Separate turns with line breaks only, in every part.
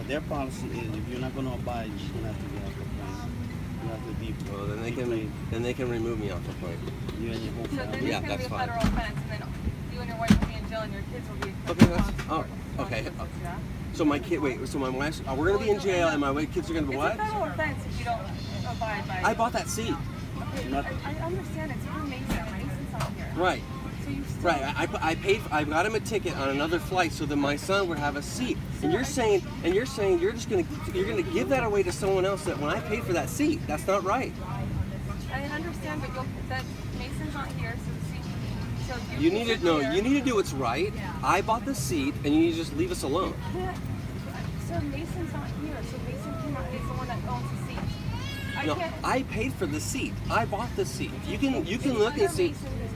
their policy is if you're not going to abide, you're going to have to get off the plane. You have to
Well, then they can remove me off the plane.
You and your whole
So
family.
then
Yeah,
it's going to
that's
be a
fine.
federal offense, and then you and your wife will be in jail, and your kids will be.
Okay, that's okay.
Yeah?
So my kid, wait. So my wife's, we're gonna be in jail, and my kids are gonna be
It's
what?
a federal offense if you don't abide by.
I bought that seat.
Okay, I understand it's for Mason. Mason's not here.
Right.
So you still.
Right. I paid. I got him a ticket on another flight so that my son would have a seat. And you're saying you're just gonna give that away to someone else. That when I paid for that seat, that's not right.
I understand, but that Mason's not here, so the seat. So
You need to You need to do what's right. I bought the seat, and you need to just leave us alone.
So Mason's not here, so Mason cannot is the one that owns the seat.
No, I paid for the seat. I bought the seat. You can look and see.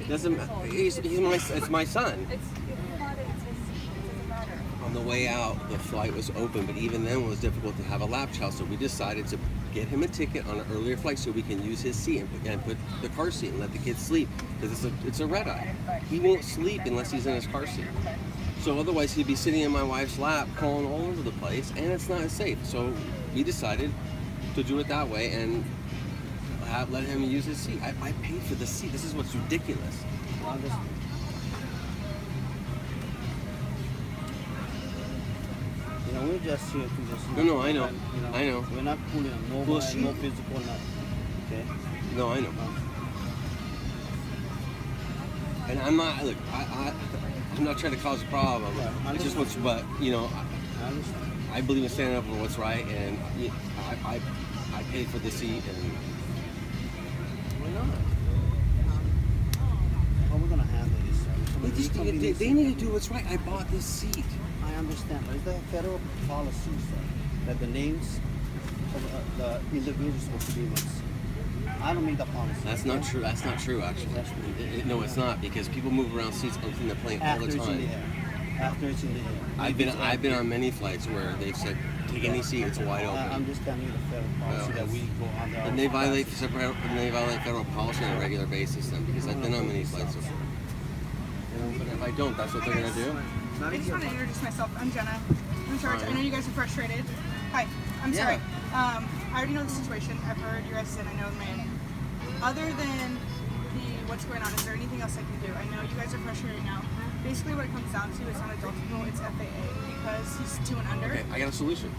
Doesn't it's my son.
It's if you bought it, it's his seat. It doesn't matter.
On the way out, the flight was open, but even then it was difficult to have a lap child, so we decided to get him a ticket on an earlier flight so we can use his seat and put the car seat and let the kids sleep, because it's a red eye. He won't sleep unless he's in his car seat. So otherwise he'd be sitting in my wife's lap crawling all over the place, and it's not safe. So we decided to do it that way and let him use his seat. I paid for the seat. This is what's ridiculous.
You know, we're just here to just.
No, I know. I know.
We're not pulling on nobody,
Well,
no physical, nothing. Okay?
No, I know. And I'm not, look, I'm not trying to cause a problem.
Yeah,
It's just what's, but, you know,
I understand.
I believe in standing up for what's right, and I paid for the seat, and
Why not? How are we going to handle this?
they need to do what's right. I bought this seat.
I understand, but it's the federal policy, sir, that the names of the individuals are supposed to be mixed. I don't make the policy.
That's not true. That's not true, actually.
That's true.
No, it's not, because people move around seats in the plane all
After
the
it's in the
time.
air. After it's in the air.
I've been on many flights where they've said, take any seat, it's wide open.
I'm just telling you the federal policy that we go under.
And they violate federal policy on a regular basis then, because I've been on many flights before. But if I don't, that's what they're gonna do.
I just want to introduce myself. I'm Jenna. I'm in charge. I know you guys are frustrated. Hi. I'm sorry. I already know the situation. I've heard you guys said I know the man. Other than what's going on, is there anything else I can do? I know you guys are frustrated right now. Basically what it comes down to is not adult rule, it's FAA, because he's 2 and under.
Okay, I got a solution.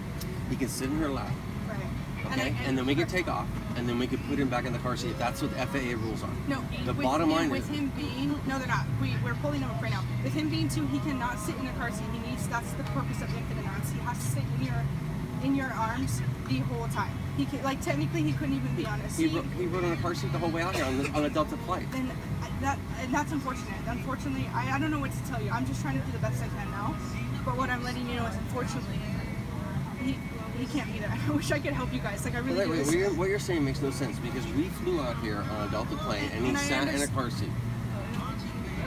He can sit in her lap,
Right.
okay? And then we can take off, and then we can put him back in the car seat. That's what the FAA rules are.
No,
The bottom line
with
is...
him being, no they're not. We're pulling him up right now. With him being 2, he cannot sit in the car seat. That's the purpose of infant arms. He has to stay in your arms the whole time. He can, like, technically he couldn't even be on a seat.
He rode on a car seat the whole way out here on a Delta flight.
Then that's unfortunate. Unfortunately, I don't know what to tell you. I'm just trying to do the best I can now. But what I'm letting you know is, unfortunately, he can't be there. I wish I could help you guys. Like, I really do.
What you're saying makes no sense, because we flew out here on a Delta plane, and he sat in a car seat.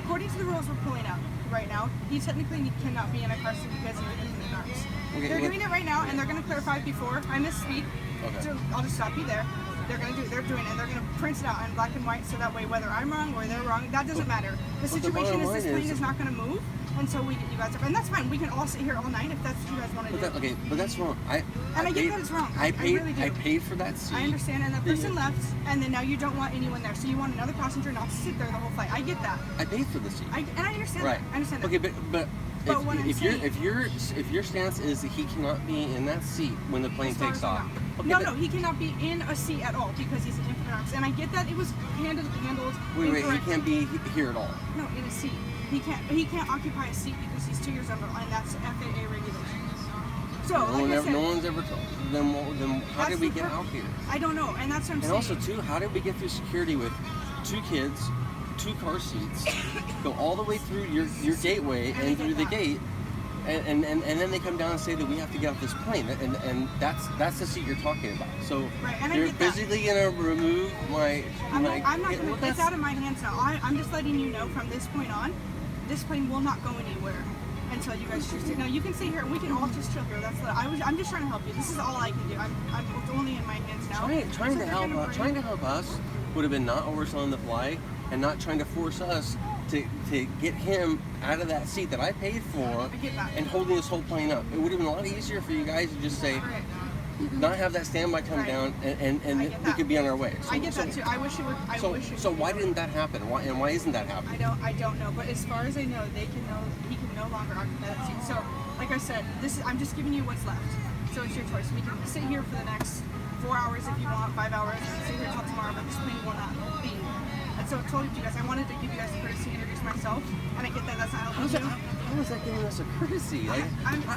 According to the rules we're pulling out right now, he technically cannot be in a car seat because of infant arms.
Okay,
they're doing it right now, and they're going to clarify before I misspeak.
Okay.
So I'll just stop you there. They're doing it, and they're going to print it out in black and white, so that way whether I'm wrong or they're wrong, that doesn't matter. The situation is this plane is not going to move until we get you guys up, and that's fine. We can all sit here all night if that's what you guys want to do.
But that's wrong. I
get that it's wrong.
I
really do.
I paid for that seat.
I understand, and the person left, and then now you don't want anyone there, so you want another passenger not to sit there the whole flight. I get that.
I paid for the seat.
I understand
right.
that. I understand that.
Okay, but if your stance is that he cannot be in that seat when the plane takes off. Okay,
no, he cannot be in a seat at all because he's an infant arms, and I get that it was handled.
Wait, he can't be here at all.
No, in a seat. He can't occupy a seat because he's 2 years under, and that's FAA regulations. So,
no one's ever told. Then how did we get out here?
I don't know, and that's what I'm saying.
And also, too, how did we get through security with 2 kids, 2 car seats, go all the way through your gateway and through the gate, and then they come down and say that we have to get off this plane, and that's the seat you're talking about. So they're physically gonna remove my.
I'm not gonna. It's out of my hands now. I'm just letting you know from this point on, this plane will not go anywhere until you guys choose to. Now you can stay here and we can all just chill here. I'm just trying to help you. This is all I can do. I'm only in my hands now.
Trying to help us would have been not overselling the flight and not trying to force us to get him out of that seat that I paid for
I get that.
and holding this whole plane up. It would have been a lot easier for you guys to just say,
Right.
not have that standby come
Right.
down, and
I get
we
that.
could be on our way.
I get that too. I wish it would. I
So,
wish it
so
could
why
be
didn't that happen? Why isn't that happening?
I don't know, but as far as I know, he can no longer occupy that seat. So, like I said, I'm just giving you what's left. So it's your choice. We can sit here for the next 4 hours if you want, 5 hours, and sit here until tomorrow, but this plane will not leave. And so I told you guys, I wanted to give you guys a courtesy, introduce myself, and I get that that's not helping you.
How is that giving us a courtesy? Like,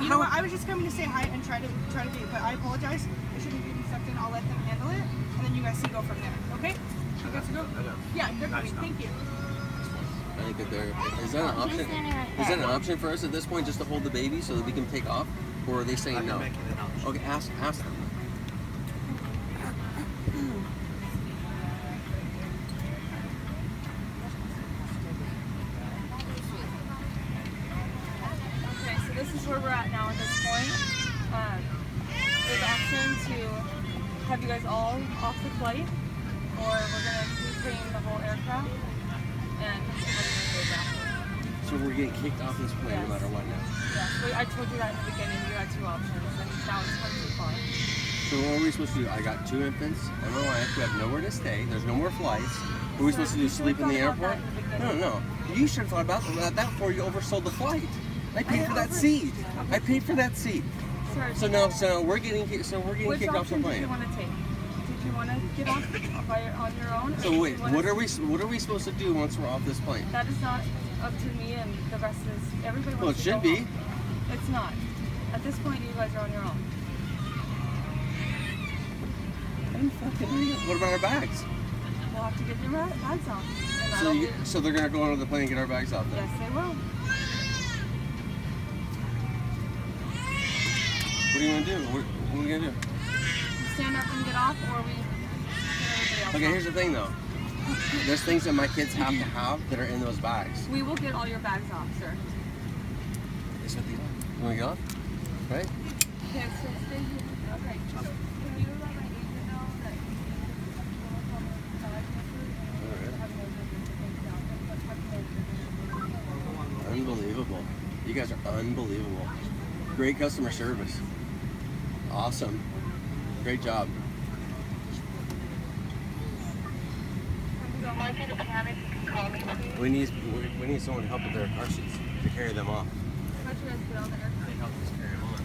You know what? I was just coming to say hi and try to be, but I apologize. I shouldn't be sucked in. I'll let them handle it, and then you guys can go from there. Okay? You guys can go. Yeah, definitely. Thank you.
I think that is that an option? Is that an option for us at this point, just to hold the baby so that we can take off, or are they saying no? Okay, ask them.
Okay, so this is where we're at now at this point. There's an option to have you guys all off the flight, or we're going to retrain the whole aircraft and everything after.
So we're getting kicked off this plane no matter what now.
Yes, but I told you that in the beginning. You had two options, and now it's come too far.
So what are we supposed to do? I got 2 infants and my wife. We have nowhere to stay. There's no more flights. What are we supposed to do? Sleep in the airport? No. You should have thought about that before you oversold the flight. I paid for that seat. I paid for that seat.
Sir,
So we're getting kicked off the
Which option did
plane.
you want to take? Did you want to get off on your own? or
So
did
wait,
you wanna-
what are we supposed to do once we're off this plane?
That is not up to me, and the rest is everybody.
Well,
wants
it
to
should
go
be.
home. It's not. At this point, you guys are on your own.
What about our bags?
We'll have to get your bags off. And that'll be-
So they're gonna go onto the plane and get our bags off then?
yes, they will.
What are you gonna do? What are we gonna do?
Stand up and get off, or we get everybody else
Okay,
off.
here's the thing though. There's things that my kids have to have that are in those bags.
We will get all your bags off, sir.
You wanna get off? Right?
Okay, so stay here. Okay. So can you let my agent know that
Unbelievable. You guys are unbelievable. Great customer service. Awesome. Great job. We need someone to help with their car seats to carry them off.
How'd you guys get on the airplane?
They help us carry them on.